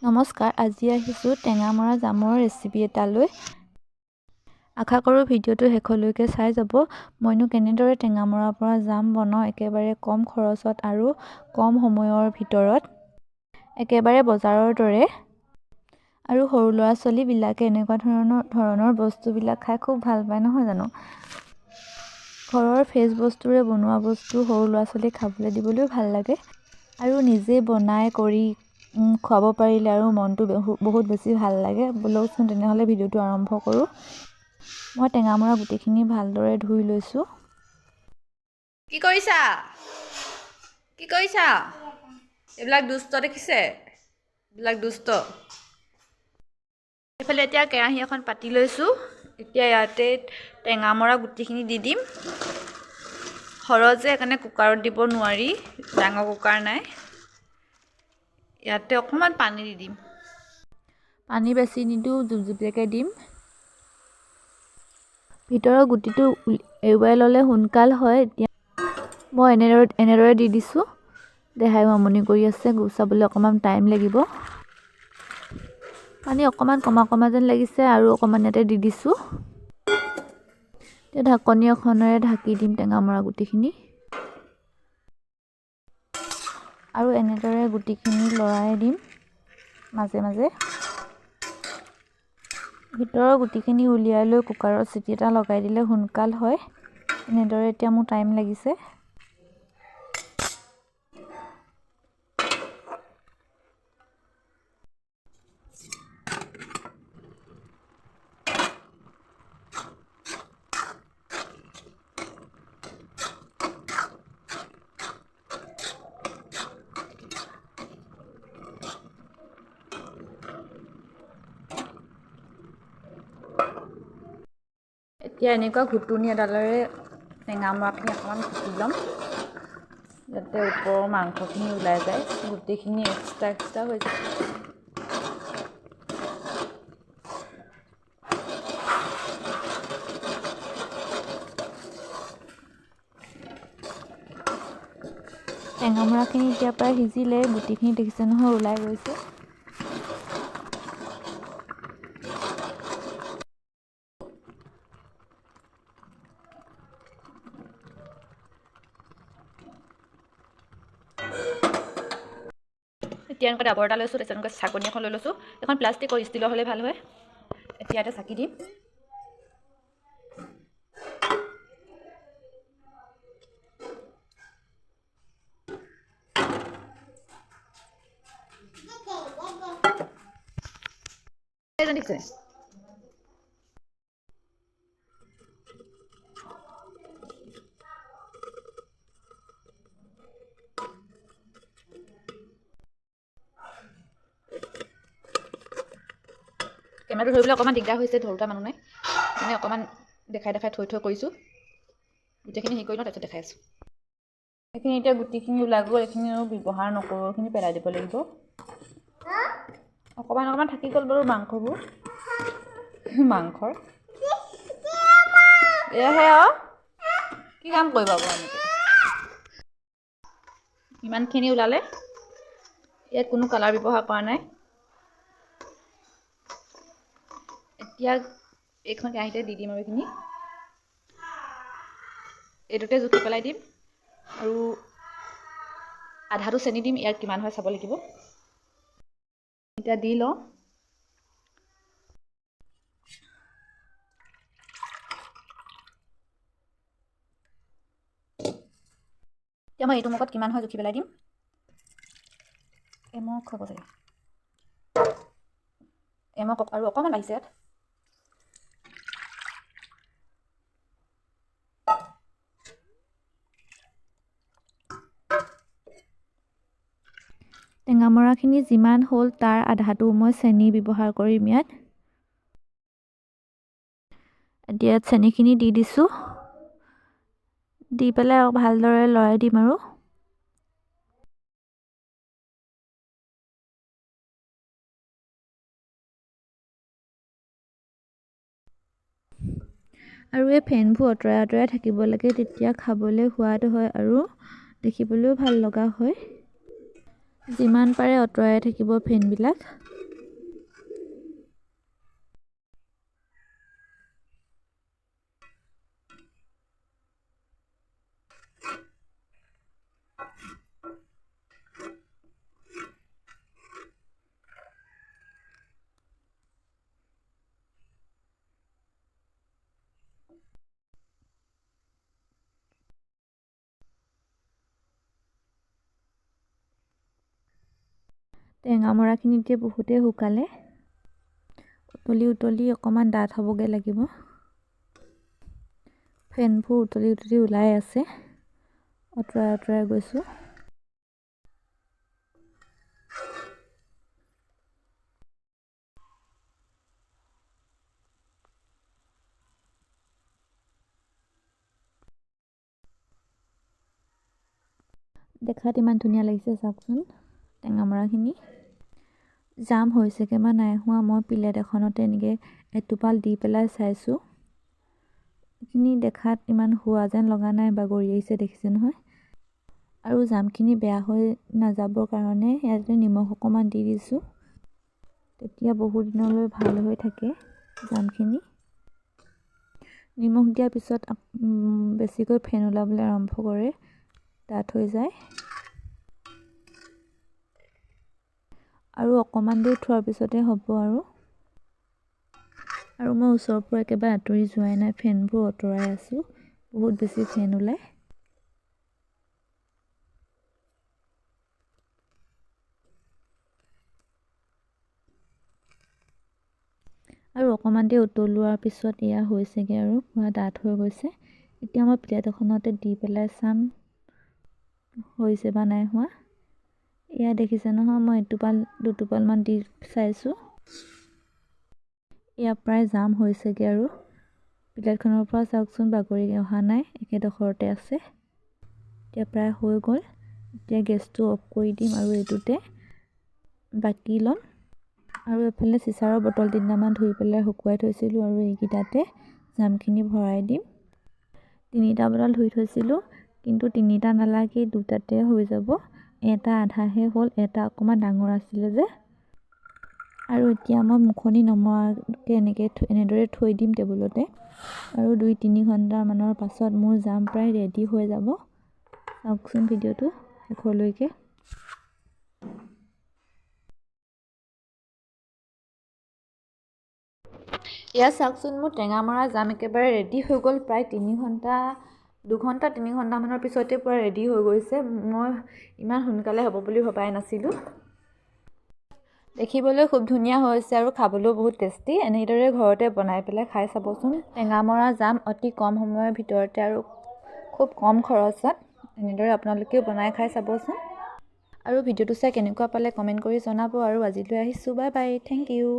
নমস্কাৰ, আজি আহিছোঁ টেঙামৰা জামুৰ ৰেচিপি এটা লৈ। আশা কৰোঁ ভিডিঅ'টো শেষলৈকে চাই যাব। মইনো কেনেদৰে টেঙামৰাৰ পৰা জাম বনাওঁ একেবাৰে কম খৰচত আৰু কম সময়ৰ ভিতৰত, একেবাৰে বজাৰৰ দৰে। আৰু সৰু ল'ৰা ছোৱালীবিলাকে এনেকুৱা ধৰণৰ বস্তুবিলাক খাই খুব ভাল পায়, নহয় জানো? ঘৰৰ ফ্ৰেছ বস্তুৰে বনোৱা বস্তু সৰু ল'ৰা ছোৱালীক খাবলৈ দিবলৈও ভাল লাগে আৰু নিজে বনাই কৰি খুৱাব পাৰিলে আৰু মনটো বহুত বেছি ভাল লাগে। ব'লকচোন তেনেহ'লে ভিডিঅ'টো আৰম্ভ কৰোঁ। মই টেঙামৰা গোটেইখিনি ভালদৰে ধুই লৈছোঁ। কি কৰিছা? এইবিলাক দুষ্ট দেখিছে? এইবিলাক দুষ্ট। এইফালে এতিয়া কেৰাহী এখন পাতি লৈছোঁ। এতিয়া ইয়াতে টেঙামৰা গুটিখিনি দি দিম। সৰহ যে সেইকাৰণে কুকাৰত দিব নোৱাৰি, ডাঙৰ কুকাৰ নাই। ইয়াতে অকণমান পানী দি দিম। পানী বেছি নিদিওঁ, জুপজুপীয়াকৈ দিম। ভিতৰৰ গুটিটো এৰুৱাই ল'লে সোনকাল হয়। এতিয়া মই এনেদৰে দি দিছোঁ। দেহায়ো আমনি কৰি আছে, গুচাবলৈ অকণমান টাইম লাগিব। পানী অকণমান কমা যেন লাগিছে আৰু অকণমান ইয়াতে দি দিছোঁ। এতিয়া ঢাকনি এখনেৰে ঢাকি দিম টেঙামৰা গুটিখিনি। আৰু এনেদৰে গুটিখিনি লৰাই দিম মাজে মাজে। ভিতৰৰ গুটিখিনি উলিয়াই লৈ কুকাৰত চিটি এটা লগাই দিলে সোনকাল হয়। এনেদৰে এতিয়া মোৰ টাইম লাগিছে। এতিয়া এনেকুৱা ঘুটুনি এডালেৰে টেঙামৰাখিনি অকণমান কুটি ল'ম, যাতে ওপৰৰ মাংসখিনি ওলাই যায়, গোটেইখিনি এক্সট্ৰা হৈ যায়। টেঙামৰাখিনি এতিয়া প্ৰায় সিজিলে, গুটিখিনি দেখিছে নহয় ওলাই গৈছে। এতিয়া এনেকুৱা ডাবৰ এটা লৈছোঁ, তাৰপিছত এনেকুৱা চাকনি এখন লৈ লৈছোঁ। এখন প্লাষ্টিকৰ ষ্টীলৰ হ'লে ভাল হয়। এতিয়া ইয়াতে চাকি দিম। দেখিছে? কেমেৰাটো ধৰিবলৈ অকণমান দিগদাৰ হৈছে, ধৰোঁতা মানুহ নাই। মানে অকণমান দেখাই থৈ কৰিছোঁ। গোটেইখিনি হেৰি কৰি লওঁ, তাৰপিছত দেখাই আছোঁ। এইখিনি এতিয়া গুটিখিনি ওলাই গ'ল, এইখিনি আৰু ব্যৱহাৰ নকৰোঁ, এইখিনি পেলাই দিব লাগিব। অকণমান থাকি গ'ল বাৰু মাংসৰ। এয়াহে আৰু কি কাম কৰিব বাৰু এনেকৈ। ইমানখিনি ওলালে, ইয়াত কোনো কালাৰ ব্যৱহাৰ কৰা নাই। এতিয়া এইখন কেৰাহীতে দি দিম আৰু এইখিনি। এইটোতে জুখি পেলাই দিম আৰু আধাটো চেনি দিম, ইয়াত কিমান হয় চাব লাগিব। এতিয়া দি লওঁ। এতিয়া মই এইটো মুখত কিমান হয় জুখি পেলাই দিম। এমক হ'ব চাগে, এমক আৰু অকণমান লাগিছে ইয়াত। টেঙামৰাখিনি যিমান হ'ল তাৰ আধাটো মই চেনি ব্যৱহাৰ কৰিম ইয়াত। এতিয়া ইয়াত চেনিখিনি দি দিছোঁ। দি পেলাই ভালদৰে লৰাই দিম আৰু। আৰু এই ফেনবোৰ আঁতৰাই থাকিব লাগে, তেতিয়া খাবলৈ সোৱাদ হয় আৰু দেখিবলৈও ভাল লগা হয়। যিমান পাৰে আঁতৰাই থাকিব ফেনবিলাক। টেঙামৰাখিনি এতিয়া বহুতেই শুকালে, উতলি অকণমান ডাঠ হ'বগৈ লাগিব। ফেনবোৰ উতলি ওলাই আছে, আঁতৰাই গৈছোঁ। দেখাত ইমান ধুনীয়া লাগিছে চাওকচোন টেঙামৰাখিনি। জাম হৈছেগৈ বা নাই হোৱা মই প্লেট এখনতে এনেকৈ এটোপাল দি পেলাই চাইছোঁ। এইখিনি দেখাত ইমান হোৱা যেন লগা নাই, বাগৰি আহিছে দেখিছে নহয়। আৰু জামখিনি বেয়া হৈ নাযাবৰ কাৰণে ইয়াতে নিমখ অকণমান দি দিছোঁ, তেতিয়া বহুত দিনলৈ ভাল হৈ থাকে জামখিনি। নিমখ দিয়াৰ পিছত বেছিকৈ ফেন ওলাবলৈ আৰম্ভ কৰে, ডাঠ হৈ যায়। আৰু অকণমান দেৰি থোৱাৰ পিছতে হ'ব আৰু মই ওচৰৰ পৰা একেবাৰে আঁতৰি যোৱাই নাই, ফেনবোৰ আঁতৰাই আছোঁ, বহুত বেছি ফেন ওলায়। আৰু অকণমান দেৰি উতলোৱাৰ পিছত এয়া হৈছেগৈ আৰু পুৰা ডাঠ হৈ গৈছে। এতিয়া মই প্লেট এখনতে দি পেলাই চাম হৈছে বা নাই হোৱা। এয়া দেখিছে নহয়, মই দুটোপালমান দি চাইছোঁ। এয়া প্ৰায় জাম হৈছেগৈ আৰু প্লেটখনৰ পৰা চাওকচোন বাগৰি অহা নাই, একেডোখৰতে আছে। এতিয়া প্ৰায় হৈ গ'ল। এতিয়া গেছটো অফ কৰি দিম আৰু এইটোতে বাকি ল'ম। আৰু এফালে চিচাৰৰ বটল 3টামান ধুই পেলাই শুকুৱাই থৈছিলোঁ আৰু এইকেইটাতে জামখিনি ভৰাই দিম। 3টা বটল ধুই থৈছিলোঁ, কিন্তু 3টা নালাগে, 2টাতে হৈ যাব। এটা আধাহে হ'ল, এটা অকণমান ডাঙৰ আছিলে যে। আৰু এতিয়া মই মুখনি নমৰাকৈ এনেদৰে থৈ দিম টেবুলতে। আৰু 2-3 ঘণ্টামানৰ পাছত মোৰ জাম প্ৰায় ৰেডি হৈ যাব। চাওকচোন ভিডিঅ'টো শেষলৈকে। এয়া চাওকচোন, মোৰ টেঙামৰা জাম একেবাৰে ৰেডি হৈ গ'ল। প্ৰায় 2-3 ঘণ্টামানৰ পিছতে পূৰা ৰেডি হৈ গৈছে। মই ইমান সোনকালে হ'ব বুলি ভবাই নাছিলোঁ। দেখিবলৈ খুব ধুনীয়া হৈছে আৰু খাবলৈও বহুত টেষ্টি। এনেদৰে ঘৰতে বনাই পেলাই খাই চাবচোন। টেঙামৰা জাম অতি কম সময়ৰ ভিতৰতে আৰু খুব কম খৰচত এনেদৰে আপোনালোকেও বনাই খাই চাবচোন। আৰু ভিডিঅ'টো চাই কেনেকুৱা পালে কমেণ্ট কৰি জনাব। আৰু আজিলৈ আহিছোঁ, বাই বাই, থেংক ইউ।